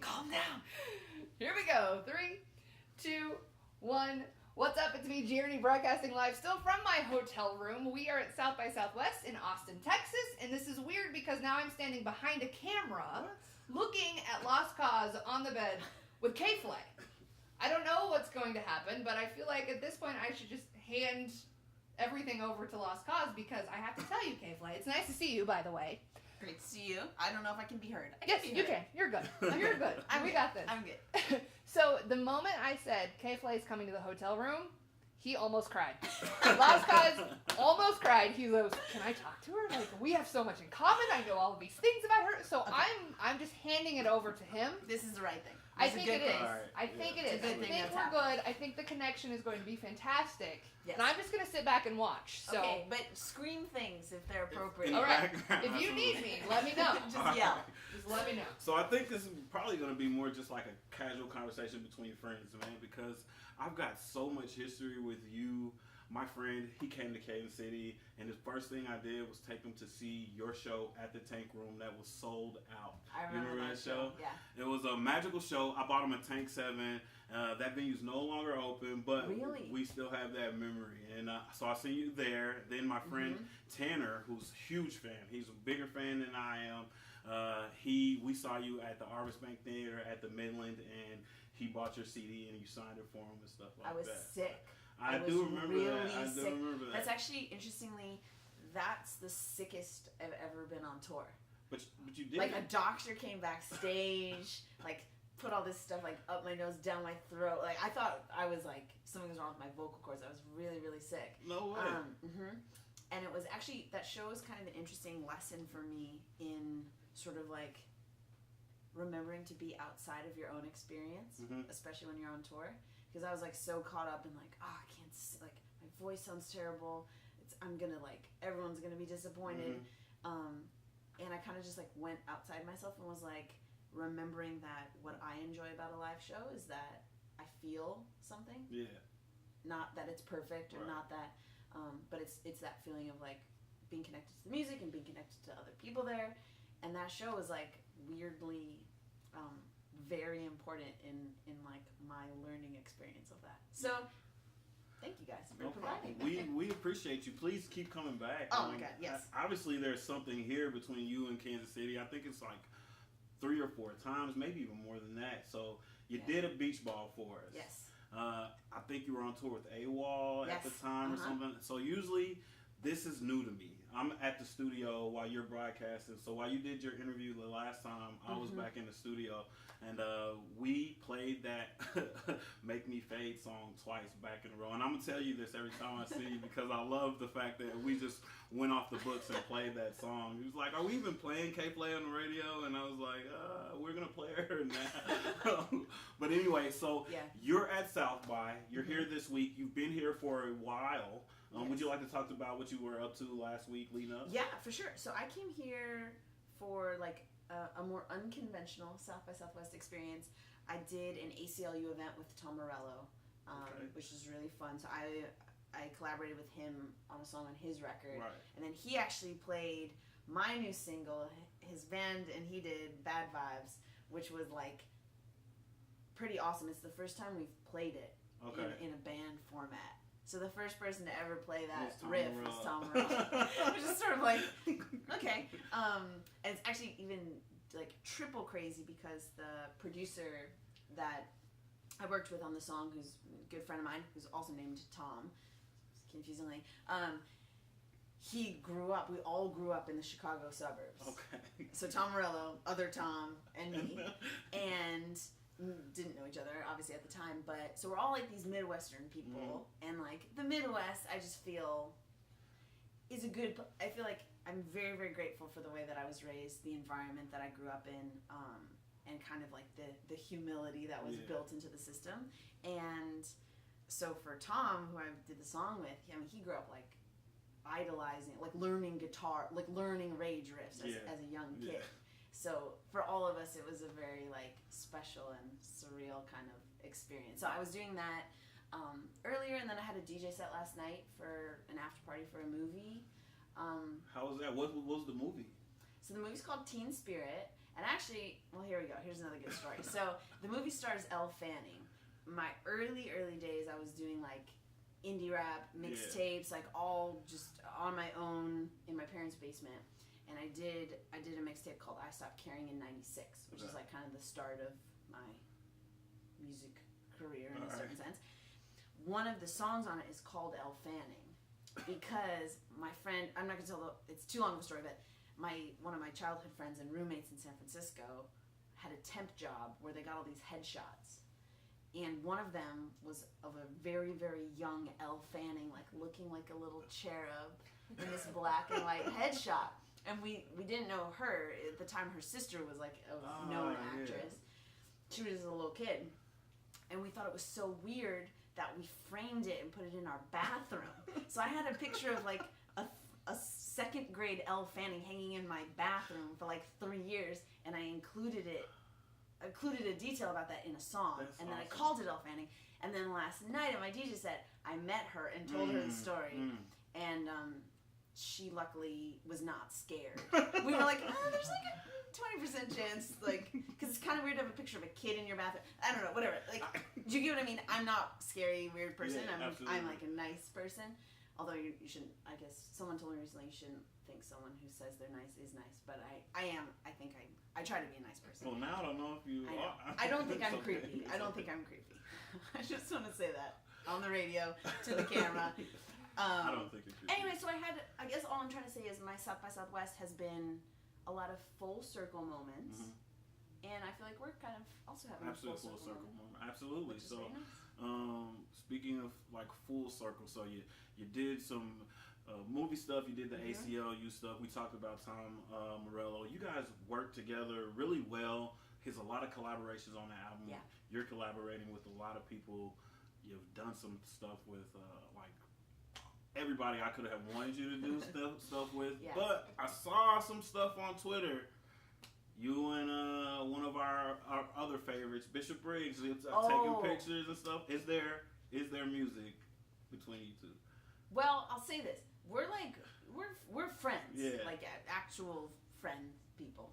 Calm down. Here we go. 3, 2, 1. What's up? It's me, Jeremy, broadcasting live still from my hotel room. We are at South by Southwest in Austin, Texas, and this is weird because now I'm standing behind a camera looking at Lost Cause on the bed with KFlay. I don't know what's going to happen, but I feel like at this point I should just hand everything over to Lost Cause because I have to tell you, KFlay, it's nice to see you, by the way. Great to see you. I don't know if I can be heard. Yes, you can. You're good. You're good. We got this. I'm good. So the moment I said KFlay is coming to the hotel room, he almost cried. Lost Cause almost cried. He goes, "Can I talk to her? Like, we have so much in common. I know all of these things about her." So Okay. I'm just handing it over to him. This is the right thing. I think it is. Right. I think it It's a is. good I thing think that's we're happening. good. I think the connection is going to be fantastic. Yes. And I'm just going to sit back and watch. So, Okay, but scream things if they're appropriate. all right. If you need me, let me know. Just yell. Just let me know. So I think this is probably going to be more just like a casual conversation between friends, man, because I've got so much history with you. My friend, he came to Kansas City, and the first thing I did was take him to see your show at the Tank Room that was sold out. I You remember remember that show? Yeah. It was a magical show. I bought him a Tank 7. That venue's no longer open, but Really? we still have that memory. And so I see you there. Then my friend Tanner, who's a huge fan, he's a bigger fan than I am. We saw you at the Arvis Bank Theater at the Midland, and he bought your CD and you signed it for him and stuff like that. I was sick. I was do remember really that. I do sick. remember that. That's actually, interestingly, that's the sickest I've ever been on tour. But you did. Like, a doctor came backstage, like, put all this stuff, like, up my nose, down my throat. Like, I thought I was, like, something was wrong with my vocal cords. I was really, really sick. No way. And it was actually, that show was kind of an interesting lesson for me in sort of, like, remembering to be outside of your own experience, especially when you're on tour. Because I was, like, so caught up in, like, oh, I can't, like, my voice sounds terrible. I'm gonna, like, everyone's gonna be disappointed. And I kind of just, like, went outside myself and was, like, remembering that what I enjoy about a live show is that I feel something. Yeah. Not that it's perfect or not that, but it's that feeling of, like, being connected to the music and being connected to other people there. And that show was, like, weirdly very important in like my learning experience of that. So thank you guys for providing that. We appreciate you. Please keep coming back. Oh my God, yes. Obviously, there's something here between you and Kansas City. I think it's like 3 or 4 times, maybe even more than that. So you did a beach ball for us. Yes. I think you were on tour with AWOL at the time or something. So usually this is new to me. I'm at the studio while you're broadcasting. So while you did your interview the last time, I was back in the studio. And we played that Make Me Fade song twice back in a row. And I'm going to tell you this every time I see you because I love the fact that we just went off the books and played that song. He was like, "Are we even playing KFlay on the radio?" And I was like, we're going to play her now. But anyway, so you're at South by. You're here this week. You've been here for a while. Would you like to talk about what you were up to last week leading up? Yeah, for sure. So I came here for like a more unconventional South by Southwest experience. I did an ACLU event with Tom Morello, which was really fun. So I collaborated with him on a song on his record. Right. And then he actually played my new single, his band, and he did Bad Vibes, which was like pretty awesome. It's the first time we've played it in a band format. So the first person to ever play that riff was Tom Morello. Which is sort of like, okay. And it's actually even like triple crazy because the producer that I worked with on the song, who's a good friend of mine, who's also named Tom, confusingly, we all grew up in the Chicago suburbs. Okay. So Tom Morello, other Tom, and me. And didn't know each other obviously at the time, but so we're all like these Midwestern people, and like the Midwest I just feel is I feel like I'm very, very grateful for the way that I was raised, the environment that I grew up in, and kind of like the humility that was built into the system. And so for Tom, who I did the song with, I mean, he grew up like idolizing, like learning guitar, like learning rage riffs as a young kid. So for all of us, it was a very like special and surreal kind of experience. So I was doing that earlier, and then I had a DJ set last night for an after party for a movie. How was that? What was the movie? So the movie's called Teen Spirit, And actually, well, here we go. Here's another good story. So the movie stars Elle Fanning. My early days, I was doing like indie rap mixtapes, like all just on my own in my parents' basement. And I did a mixtape called I Stopped Caring in '96, which is like kind of the start of my music career in a certain sense. One of the songs on it is called Elle Fanning because my friend, I'm not going to tell it's too long of a story, but one of my childhood friends and roommates in San Francisco had a temp job where they got all these headshots. And one of them was of a very, very young Elle Fanning, like looking like a little cherub in this black and white headshot. And we didn't know her. At the time, her sister was like a known actress. She was a little kid. And we thought it was so weird that we framed it and put it in our bathroom. So I had a picture of like a second grade Elle Fanning hanging in my bathroom for like 3 years, and I included a detail about that in a song. That's and then awesome. I called it Elle Fanning. And then last night at my DJ set, I met her and told her the story. And she luckily was not scared. We were like, there's like a 20% chance, like, because it's kind of weird to have a picture of a kid in your bathroom. I don't know, whatever. Like, do you get what I mean? I'm not a scary, weird person. Yeah, I'm like a nice person. Although you shouldn't, I guess, someone told me recently you shouldn't think someone who says they're nice is nice. But I am, I think I try to be a nice person. Well, now I don't know if you are. I don't think I'm creepy. I don't think I'm creepy. I just want to say that on the radio, to the camera. I don't think it's creepy. Anyway, so I guess all I'm trying to say is my South by Southwest has been a lot of full circle moments. And I feel like we're kind of also having a full circle moment. Absolutely. So, nice. Speaking of like full circle, so you did some movie stuff, you did the ACLU stuff. We talked about Tom Morello. You guys worked together really well. There's a lot of collaborations on the album. Yeah. You're collaborating with a lot of people. You've done some stuff with like everybody I could have wanted you to do stuff with. Yeah. But I saw some stuff on Twitter. You and one of our other favorites, Bishop Briggs, taking pictures and stuff. Is there music between you two? Well, I'll say this: we're friends, yeah. like actual friend people.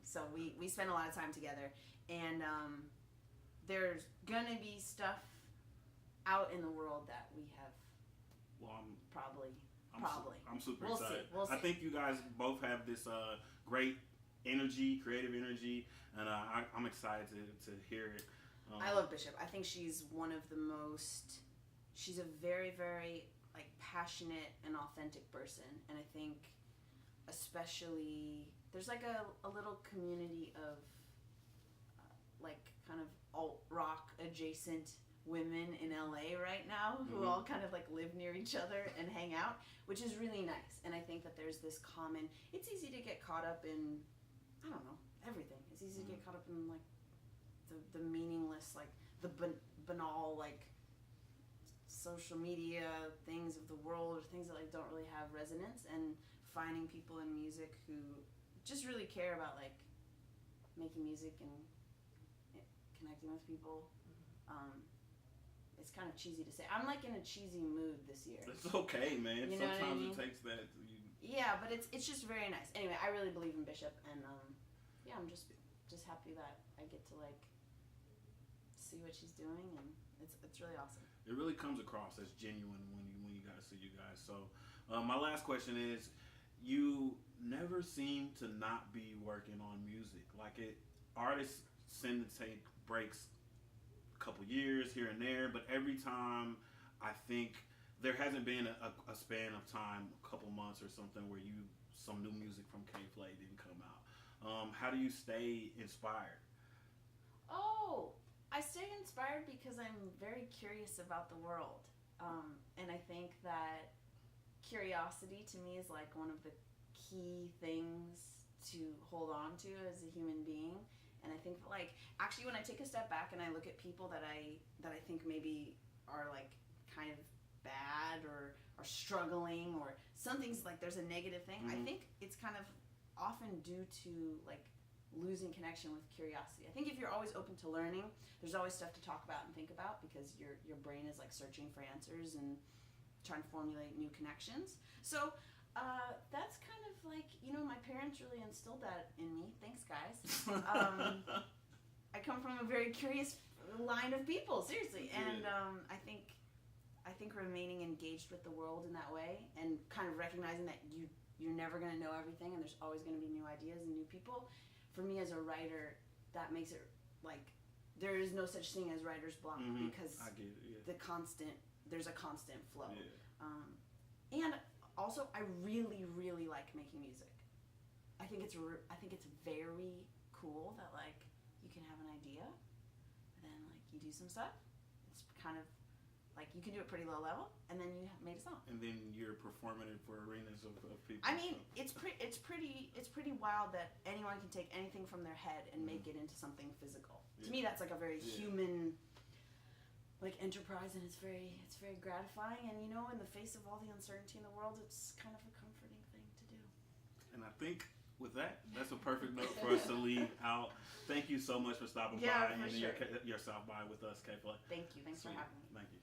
So we spend a lot of time together, and there's gonna be stuff out in the world that we have. Well, I'm super we'll excited. We'll see. I think you guys both have this great energy, creative energy, and I'm excited to hear it. I love Bishop. I think she's one of the most. She's a very, very like passionate and authentic person, and I think especially there's like a little community of like kind of alt rock adjacent women in LA right now who all kind of like live near each other and hang out, which is really nice. And I think that there's this common. It's easy to get caught up in, I don't know, everything. It's easy to get caught up in like the meaningless, like the banal, like social media things of the world, or things that like don't really have resonance, and finding people in music who just really care about like making music and connecting with people. It's kind of cheesy to say. I'm like in a cheesy mood this year. It's okay, man. You know Sometimes what I mean? it takes that. Yeah, but it's just very nice. Anyway, I really believe in Bishop, and yeah, I'm just happy that I get to like see what she's doing, and it's really awesome. It really comes across as genuine when you guys see you guys. So, my last question is, you never seem to not be working on music. Like artists tend to take breaks a couple years here and there, but every time I think there hasn't been a span of time, a couple months or something, where some new music from KFlay didn't come out. How do you stay inspired? I stay inspired because I'm very curious about the world. And I think that curiosity to me is like one of the key things to hold on to as a human being. And I think that like, actually when I take a step back and I look at people that I think maybe are like kind of bad or are struggling, or something's like there's a negative thing, I think it's kind of often due to like losing connection with curiosity. I think if you're always open to learning, there's always stuff to talk about and think about, because your brain is like searching for answers and trying to formulate new connections. So that's kind of like, my parents really instilled that in me. Thanks, guys. I come from a very curious line of people, seriously. And I think remaining engaged with the world in that way and kind of recognizing that you're never going to know everything and there's always going to be new ideas and new people. For me as a writer, that makes it like there is no such thing as writer's block because I get it, there's a constant flow. Yeah. And also, I really, really like making music. I think it's very cool that like you can have an idea, and then like you do some stuff. It's kind of like you can do it pretty low level, and then you have made a song. And then you're performing it for arenas of people. I mean, it's pretty wild that anyone can take anything from their head and make it into something physical. To me, that's like a very human like enterprise, and it's very gratifying. And in the face of all the uncertainty in the world, it's kind of a comforting thing to do. And I think with that, that's a perfect note for us to leave out. Thank you so much for stopping by and your South by with us, KFlay. Thank you. Thanks for having me. Thank you.